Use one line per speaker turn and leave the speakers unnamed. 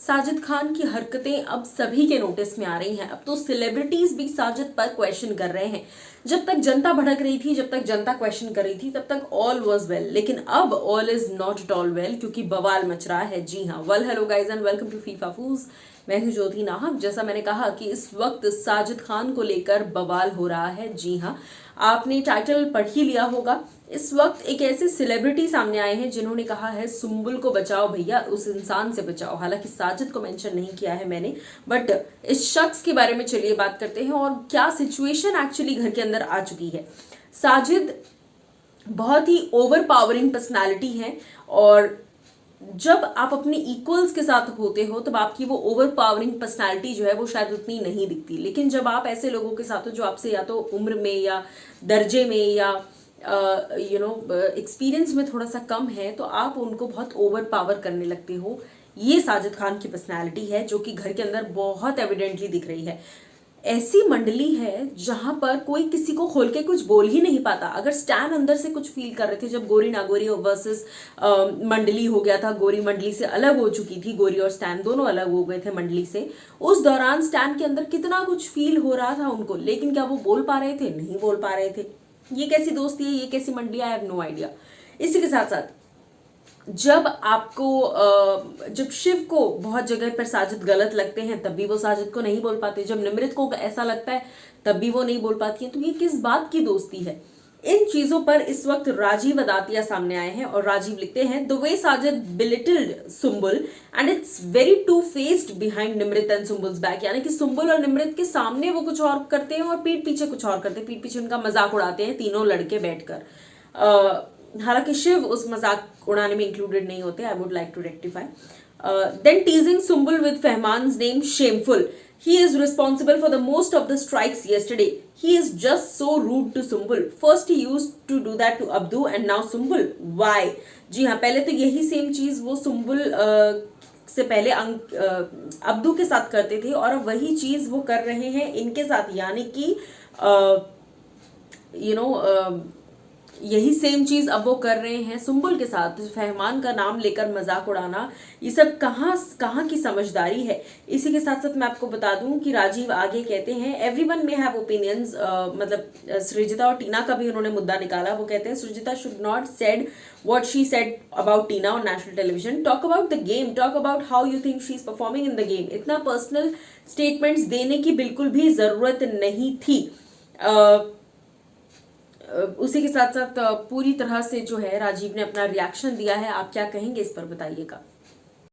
साजिद खान की हरकतें अब सभी के नोटिस में आ रही हैं। अब तो सेलिब्रिटीज भी साजिद पर क्वेश्चन कर रहे हैं। जब तक जनता भड़क रही थी, जब तक जनता क्वेश्चन कर रही थी, तब तक ऑल वाज वेल, लेकिन अब all is not at all well, क्योंकि बवाल मच रहा है। जी हाँ, well hello guys and welcome to FIFA Fooz. मैं हूं ज्योति नाहक। जैसा मैंने कहा कि इस वक्त साजिद खान को लेकर बवाल हो रहा है। जी हाँ, आपने टाइटल पढ़ ही लिया होगा। इस वक्त एक ऐसे सेलिब्रिटी सामने आए हैं जिन्होंने कहा है सुम्बुल को बचाओ भैया, उस इंसान से बचाओ। हालांकि साजिद को मेंशन नहीं किया है मैंने, बट इस शख्स के बारे में चलिए बात करते हैं और क्या सिचुएशन एक्चुअली घर के अंदर आ चुकी है। साजिद बहुत ही ओवर पावरिंग पर्सनैलिटी है और जब आप अपने इक्वल्स के साथ होते हो तब आपकी वो ओवर पावरिंग पर्सनैलिटी जो है वो शायद उतनी नहीं दिखती, लेकिन जब आप ऐसे लोगों के साथ हो जो आपसे या तो उम्र में या दर्जे में या एक्सपीरियंस में थोड़ा सा कम है, तो आप उनको बहुत ओवर पावर करने लगते हो। ये साजिद खान की पर्सनैलिटी है जो कि घर के अंदर बहुत एविडेंटली दिख रही है। ऐसी मंडली है जहां पर कोई किसी को खोल के कुछ बोल ही नहीं पाता। अगर स्टैन अंदर से कुछ फील कर रहे थे, जब गोरी नागोरी वर्सेस मंडली हो गया था, गोरी मंडली से अलग हो चुकी थी, गोरी और स्टैन दोनों अलग हो गए थे मंडली से, उस दौरान स्टैन के अंदर कितना कुछ फील हो रहा था उनको, लेकिन क्या वो बोल पा रहे थे? नहीं बोल पा रहे थे। ये कैसी दोस्ती है, ये कैसी मंडली, आई हैव नो आइडिया। इसी के साथ साथ जब आपको जब शिव को बहुत जगह पर साजिद गलत लगते हैं तब भी वो साजिद को नहीं बोल पाते, जब निमृत को ऐसा लगता है तब भी वो नहीं बोल पाती है, तो ये किस बात की दोस्ती है? इन चीजों पर इस वक्त राजीव अदातिया सामने आए हैं और राजीव लिखते हैं, the way Sajid belittled Sumbul and it's very two faced behind Nimrit and Sumbul's back. यानी कि सुम्बुल और निमृत के सामने वो कुछ और करते हैं और पीठ पीछे कुछ और करते हैं, पीठ पीछे उनका मजाक उड़ाते हैं तीनों लड़के बैठकर। हालांकि शिव उस मजाक उड़ाने में इंक्लूडेड नहीं होते। I would like to rectify. Then teasing Sumbul with Fahmaan's name shameful. He is responsible for the most of the strikes yesterday. He is just so rude to Sumbul. First he used to do that to Abdu and now Sumbul. Why? जी हाँ, पहले तो यही same चीज वो सुम्बुल से पहले Abdu के साथ करते थे और अब वही चीज वो कर रहे हैं इनके साथ। यानी कि यही सेम चीज अब वो कर रहे हैं सुम्बुल के साथ। फहमान का नाम लेकर मजाक उड़ाना, ये सब कहाँ की समझदारी है। इसी के साथ साथ मैं आपको बता दूं कि राजीव आगे कहते हैं, एवरीवन मे हैव ओपिनियंस। मतलब सृजिता और टीना का भी उन्होंने मुद्दा निकाला। वो कहते हैं सृजिता should not said what she said about Tina on national television. Talk about the game, talk about how you think she is performing in the game. इतना पर्सनल स्टेटमेंट्स देने की बिल्कुल भी जरूरत नहीं थी। उसी के साथ साथ पूरी तरह से जो है राजीव ने अपना रिएक्शन दिया है। आप क्या कहेंगे इस पर, बताइएगा।